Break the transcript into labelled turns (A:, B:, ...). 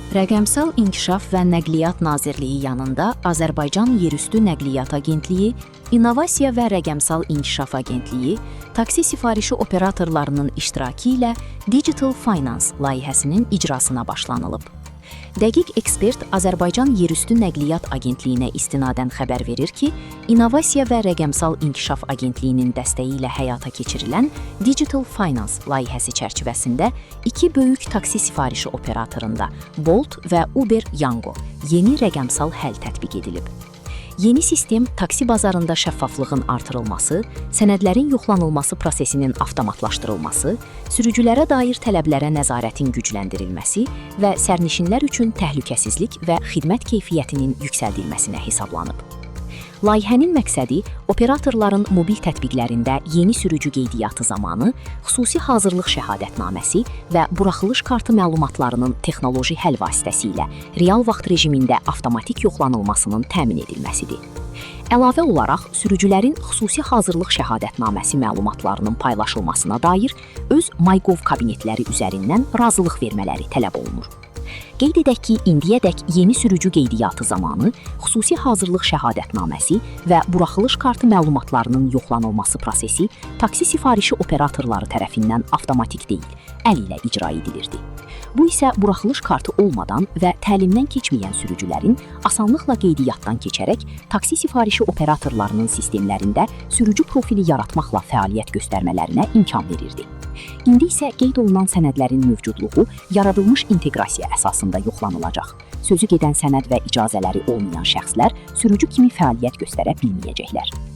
A: Rəqəmsal İnkişaf və Nəqliyyat Nazirliyi yanında Azərbaycan Yerüstü Nəqliyyat Agentliyi, İnnovasiya və Rəqəmsal İnkişaf Agentliyi, taksi sifarişi operatorlarının iştirakı ilə Digital Finance layihəsinin icrasına başlanılıb. Dəqiq Ekspert Azərbaycan Yerüstü Nəqliyyat Agentliyinə istinadən xəbər verir ki, İnnovasiya və Rəqəmsal İnkişaf Agentliyinin dəstəyi ilə həyata keçirilən Digital Finance layihəsi çərçivəsində iki böyük taksi sifarişi operatorunda Bolt və Uber Yango yeni rəqəmsal həll tətbiq edilib. Yeni sistem taksi bazarında şəffaflığın artırılması, sənədlərin yoxlanılması prosesinin avtomatlaşdırılması, sürücülərə dair tələblərə nəzarətin gücləndirilməsi və sərnişinlər üçün təhlükəsizlik və xidmət keyfiyyətinin yüksəldilməsinə hesablanıb. Layihənin məqsədi operatorların mobil tətbiqlərində yeni sürücü qeydiyyatı zamanı xüsusi hazırlıq şəhadətnaməsi və buraxılış kartı məlumatlarının texnoloji həll vasitəsilə real vaxt rejimində avtomatik yoxlanılmasının təmin edilməsidir. Əlavə olaraq, sürücülərin xüsusi hazırlıq şəhadətnaməsi məlumatlarının paylaşılmasına dair öz MyGov kabinetləri üzərindən razılıq vermələri tələb olunur. Qeyd edək ki, indiyədək yeni sürücü qeydiyyatı zamanı xüsusi hazırlıq şəhadətnaməsi və buraxılış kartı məlumatlarının yoxlanılması prosesi taksi sifarişi operatorları tərəfindən avtomatik deyil, əl ilə icra edilirdi. Bu isə buraxılış kartı olmadan və təlimdən keçməyən sürücülərin asanlıqla qeydiyyatdan keçərək taksi sifarişi operatorlarının sistemlərində sürücü profili yaratmaqla fəaliyyət göstərmələrinə imkan verirdi. İndi isə qeyd olunan sənədlərin mövcudluğu yaradılmış inteqrasiya əsasında yoxlanılacaq. Sözü gedən sənəd və icazələri olmayan şəxslər sürücü kimi fəaliyyət göstərə bilməyəcəklər.